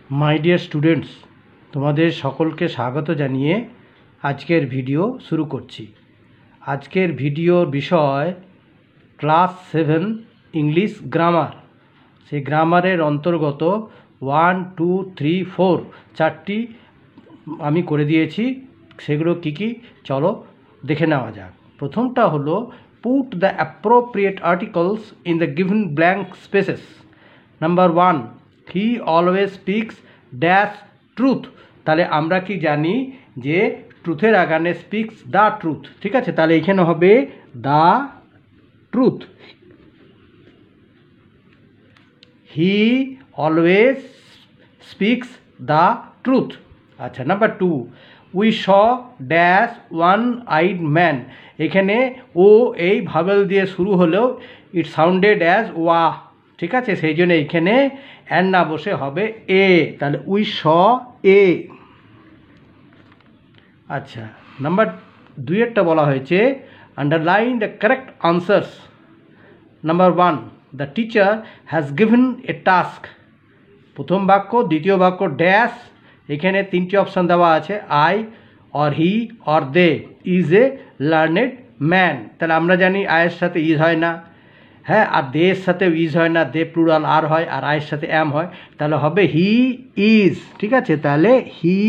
My dear students, তোমাদের সকলকে স্বাগত জানিয়ে আজকের ভিডিও শুরু করছি। আজকের ভিডিওর বিষয় ক্লাস 7 ইংলিশ গ্রামার। সেই গ্রামারের অন্তর্গত 1, 2, 3, 4 চারটি আমি করে দিয়েছি। সেগুলো কি কি চলো দেখে নেওয়া যাক। প্রথমটা হলো put the appropriate articles in the given blank spaces. Number 1, he always speaks dash truth. তাহলে আমরা কি জানি যে ট্রুথের আগানে স্পিক্স দ্য ট্রুথ, ঠিক আছে? তাহলে এখানে হবে the truth. He always speaks the truth. আচ্ছা, number 2, we saw dash one eyed man. এখানে ও এই ভাবেল দিয়ে শুরু হলেও ইট সাউন্ডেড অ্যাজ ওয়া, ঠিক আছে? সেই জন্য এইখানে অ্যান না বসে হবে এ। তাহলে উই শ এ। আচ্ছা, নাম্বার 2 বলা হয়েছে underline the correct answers. Number 1, the teacher has given a task. প্রথম বাক্য, দ্বিতীয় বাক্য ড্যাশ। এখানে 3টি অপশান দেওয়া আছে, I or he or they is a learned man. তাহলে আমরা জানি আয়ের সাথে ইজ হয় না, হ্যাঁ, আর দেয়ের সাথে ইজ হয় না, দে প্লুরাল আর হয়, আর আয়ের সাথে অ্যাম হয়। তাহলে হবে হি ইজ, ঠিক আছে? তাহলে he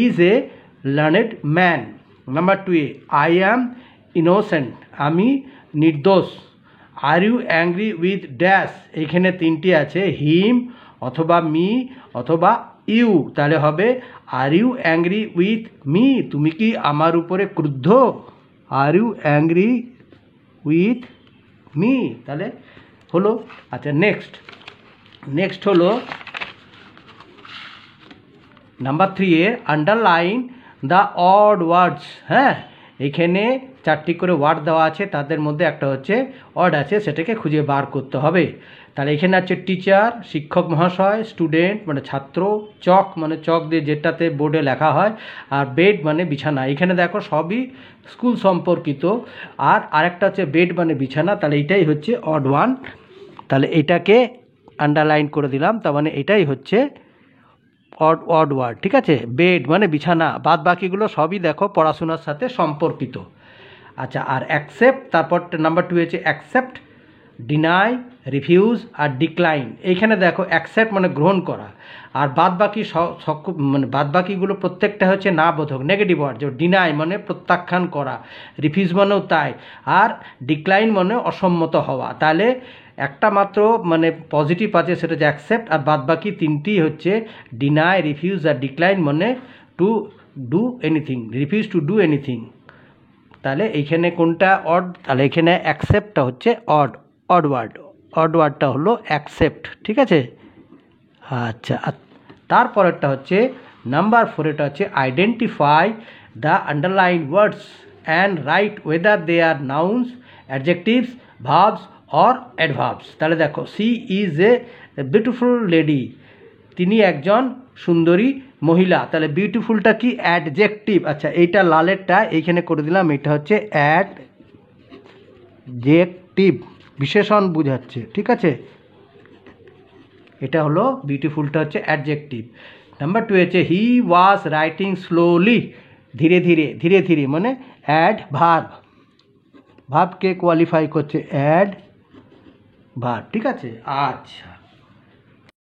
is a learned man. Number 2, I am innocent. আমি নির্দোষ। Are you angry with dash. এইখানে 3টি আছে, হিম অথবা মি অথবা ইউ। তাহলে হবে are you angry with me. তুমি কি আমার উপরে ক্রুদ্ধ? Are you angry with me. তাহলে হলো। আচ্ছা, নেক্সট হলো নাম্বার 3 এর আন্ডারলাইন দ্য অড ওয়ার্ডস। হ্যাঁ, এখানে 4টি করে ওয়ার্ড দেওয়া আছে, তাদের মধ্যে একটা হচ্ছে অড আছে, সেটাকে খুঁজে বার করতে হবে। তাহলে এখানে আছে টিচার, শিক্ষক মহাশয়, স্টুডেন্ট মানে ছাত্র, চক মানে চক দিয়ে যেটাতে বোর্ডে লেখা হয়, আর বেড মানে বিছানা। এখানে দেখো সবই স্কুল সম্পর্কিত। আর আরেকটা হচ্ছে বেড মানে বিছানা। তাহলে এটাই হচ্ছে অড ওয়ান। তাহলে এটাকে আন্ডারলাইন করে দিলাম। তার মানে এটাই হচ্ছে অড ওয়ার্ড, ঠিক আছে? বেড মানে বিছানা, বাদ বাকিগুলো সবই দেখো পড়াশোনার সাথে সম্পর্কিত। আচ্ছা, আর অ্যাকসেপ্ট, তারপর নাম্বার 2 হচ্ছে অ্যাকসেপ্ট, ডিনাই, রিফিউজ আর ডিক্লাইন। এইখানে দেখো অ্যাকসেপ্ট মানে গ্রহণ করা, আর বাদ বাকি মানে বাদ বাকিগুলো প্রত্যেকটা হচ্ছে না বোধক, নেগেটিভ ওয়ার্ড। যে ডিনাই মানে প্রত্যাখ্যান করা, রিফিউজ মানেও তাই, আর ডিক্লাইন মানে অসম্মত হওয়া। তাহলে একটা মাত্র মানে পজিটিভ আছে, সেটা হচ্ছে অ্যাকসেপ্ট, আর বাদ বাকি 3টি হচ্ছে ডিনাই, রিফিউজ আর ডিক্লাইন মানে to do anything, refuse to do anything. তাহলে এইখানে কোনটা অড? তাহলে এখানে অ্যাকসেপ্টটা হচ্ছে অড ওয়ার্ডটা হলো অ্যাকসেপ্ট, ঠিক আছে? আচ্ছা, তারপরেরটা হচ্ছে নাম্বার 4, এটা হচ্ছে identify the underline words and write whether they are nouns, adjectives, verbs or adverbs. তাহলে দেখো, she is a beautiful lady. তিনি একজন সুন্দরী মহিলা। তাহলে বিউটিফুলটা কি? অ্যাডজেক্টিভ। আচ্ছা, এইটা লালেরটা এইখানে করে দিলাম, এটা হচ্ছে অ্যাডজেক্টিভ, বিশেষণ বুঝাচ্ছে, ঠিক আছে? এটা হলো বিউটিফুলটা হচ্ছে অ্যাডজেক্টিভ। নাম্বার 2 হচ্ছে হি ওয়াজ রাইটিং স্লোলি, ধীরে ধীরে মানে ভার্বকে কোয়ালিফাই করছে, ভার্ব, ঠিক আছে? আচ্ছা,